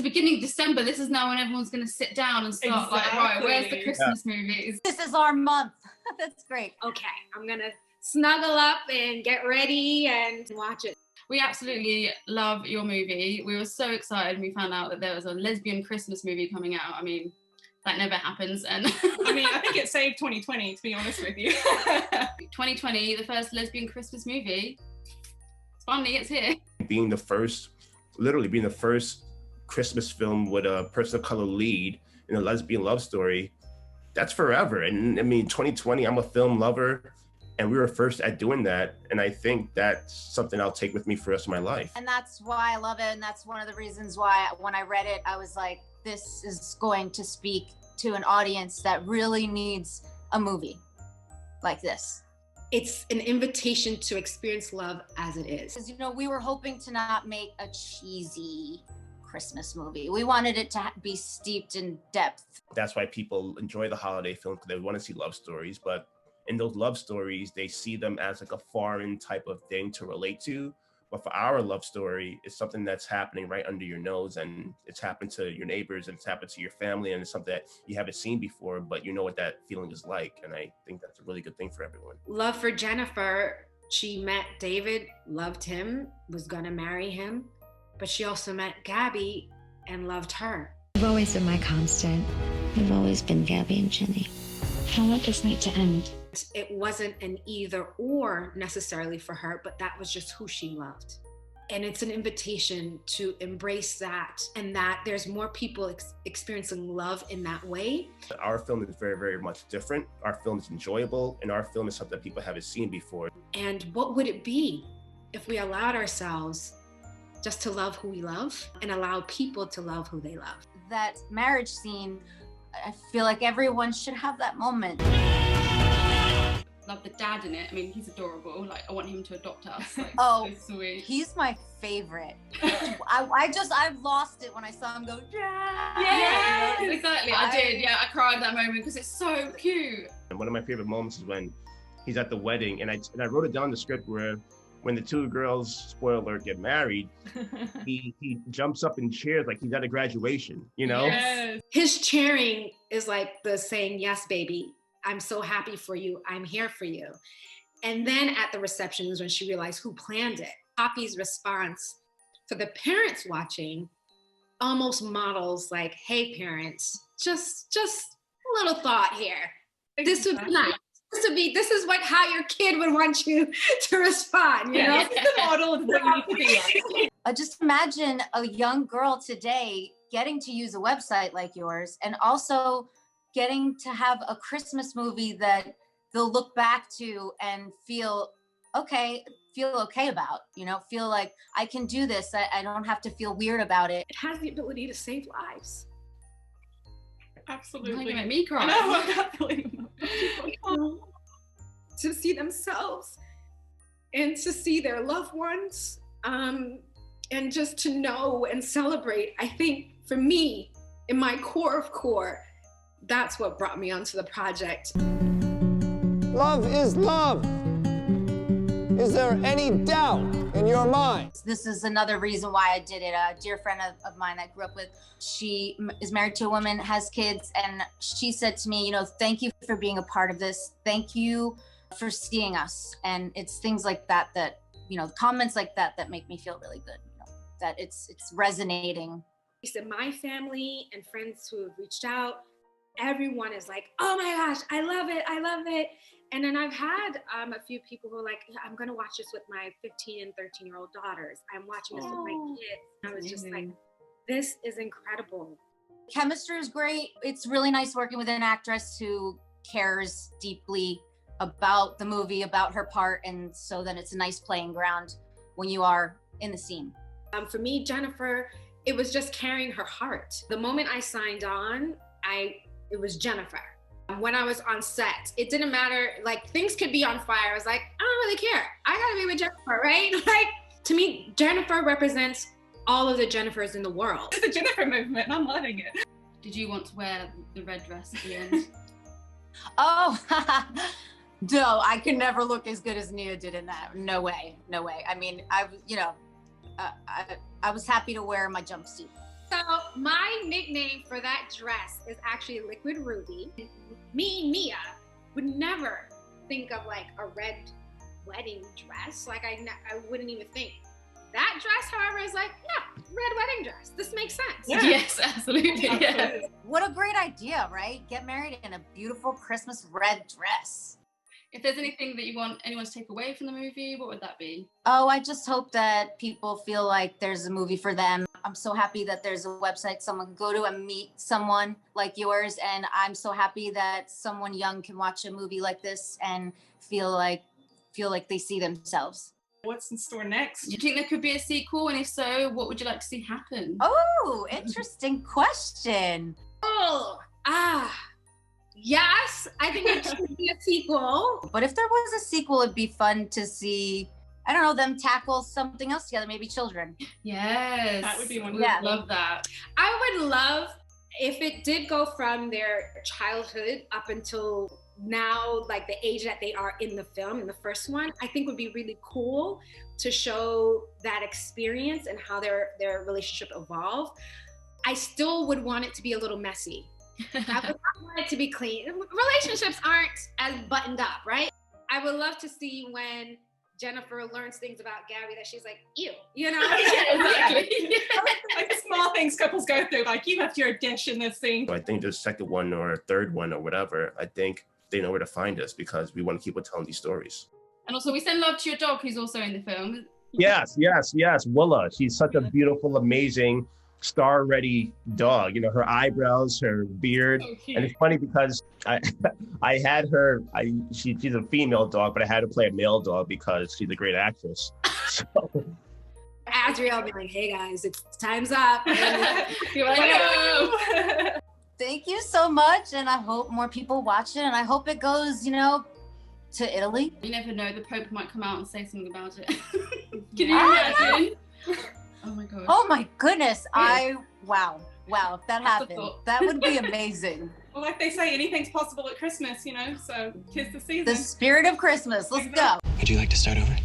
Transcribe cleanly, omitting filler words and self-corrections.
beginning of December. This is now when everyone's going to sit down and start like, right, where's the Christmas movies? This is our month. That's great. Okay, I'm going to snuggle up and get ready and watch it. We absolutely love your movie. We were so excited when we found out that there was a lesbian Christmas movie coming out. I mean, that never happens. And I mean, I think it saved 2020, to be honest with you. 2020, the first lesbian Christmas movie. It's finally, it's here. Being the first Christmas film with a person of color lead in a lesbian love story, that's forever. And I mean, 2020, I'm a film lover, and we were first at doing that. And I think that's something I'll take with me for the rest of my life. And that's why I love it. And that's one of the reasons why when I read it, I was like, this is going to speak to an audience that really needs a movie like this. It's an invitation to experience love as it is. Because, you know, we were hoping to not make a cheesy Christmas movie. We wanted it to be steeped in depth. That's why people enjoy the holiday film, because they want to see love stories. But in those love stories, they see them as like a foreign type of thing to relate to. But for our love story, it's something that's happening right under your nose, and it's happened to your neighbors, and it's happened to your family, and it's something that you haven't seen before, but you know what that feeling is like. And I think that's a really good thing for everyone. Love for Jennifer. She met David, loved him, was gonna marry him, but she also met Gabby and loved her. You've always been my constant. You've always been Gabby and Jenny. I want this night to end. It wasn't an either or necessarily for her, but that was just who she loved. And it's an invitation to embrace that, and that there's more people experiencing love in that way. Our film is very, very much different. Our film is enjoyable, and our film is something that people haven't seen before. And what would it be if we allowed ourselves just to love who we love and allow people to love who they love? That marriage scene, I feel like everyone should have that moment. Love the dad in it. I mean, he's adorable. Like, I want him to adopt us. Like, oh, so sweet. He's my favorite. I've lost it when I saw him go, yeah. Yes, exactly. I did. Yeah, I cried that moment because it's so cute. And one of my favorite moments is when he's at the wedding, and I wrote it down in the script where when the two girls, spoiler alert, get married, he jumps up and cheers like he's at a graduation, you know? Yes. His cheering is like the saying, yes, baby, I'm so happy for you, I'm here for you. And then at the reception is when she realized who planned it. Poppy's response for the parents watching almost models like, hey parents, just a little thought here. This would be nice. This is what how your kid would want you to respond, you know? This is the model of what you need to be like. Just imagine a young girl today getting to use a website like yours, and also getting to have a Christmas movie that they'll look back to and feel okay about, you know, feel like I can do this. I don't have to feel weird about it. It has the ability to save lives. Absolutely. You make me cry. To see themselves and to see their loved ones, and just to know and celebrate. I think for me, in my core of core, that's what brought me onto the project. Love is love. Is there any doubt in your mind? This is another reason why I did it. A dear friend of mine I grew up with, she is married to a woman, has kids, and she said to me, you know, thank you for being a part of this. Thank you for seeing us. And it's things like that, you know, comments like that make me feel really good, you know, that it's resonating. So my family and friends who have reached out, everyone is like, oh my gosh, I love it. And then I've had a few people who are like, I'm gonna watch this with my 15 and 13-year-old daughters. I'm watching this with my kids. And I was just like, this is incredible. Chemistry is great. It's really nice working with an actress who cares deeply about the movie, about her part, and so then it's a nice playing ground when you are in the scene. For me, Jennifer, it was just carrying her heart. The moment I signed on, it was Jennifer. When I was on set, it didn't matter, like things could be on fire. I was like, I don't really care. I gotta be with Jennifer, right? Like, to me, Jennifer represents all of the Jennifers in the world. It's the Jennifer movement, and I'm loving it. Did you want to wear the red dress at the end? Oh, no, I could never look as good as Nia did in that. No way. I mean, I was happy to wear my jumpsuit. So my nickname for that dress is actually Liquid Ruby. Me, Nia, would never think of like a red wedding dress. Like I wouldn't even think. That dress, however, is like, yeah, red wedding dress. This makes sense. Yeah. Yes, absolutely. Yeah. What a great idea, right? Get married in a beautiful Christmas red dress. If there's anything that you want anyone to take away from the movie, what would that be? Oh, I just hope that people feel like there's a movie for them. I'm so happy that there's a website someone can go to and meet someone like yours. And I'm so happy that someone young can watch a movie like this and feel like they see themselves. What's in store next? Do you think there could be a sequel? And if so, what would you like to see happen? Oh, interesting question. Yes, I think it should be a sequel. But if there was a sequel, it'd be fun to see, I don't know, them tackle something else together, maybe children. Yes. That would be wonderful. Yeah. Love that. I would love if it did go from their childhood up until now, like the age that they are in the film, in the first one. I think would be really cool to show that experience and how their relationship evolved. I still would want it to be a little messy. I would not want it to be clean. Relationships aren't as buttoned up, right? I would love to see when Jennifer learns things about Gabby that she's like, ew, you know? Exactly. Like the small things couples go through, like you left your dish in this scene. I think the second one or third one or whatever, I think they know where to find us because we want to keep on telling these stories. And also, we send love to your dog, who's also in the film. Yes. Willa, she's such a beautiful, amazing, star-ready dog. You know, her eyebrows, her beard. So cute. And it's funny because I had her, she's a female dog, but I had to play a male dog because she's a great actress. So. Adriana will be like, hey guys, it's time's up. You're like, no. Thank you so much. And I hope more people watch it. And I hope it goes, to Italy. You never know, the Pope might come out and say something about it. Can you imagine? Oh my god. Oh my goodness. Wow. If that That's a happened, thought. that would be amazing. Well, like they say, anything's possible at Christmas, so 'tis the season. The spirit of Christmas. Let's go. Would you like to start over?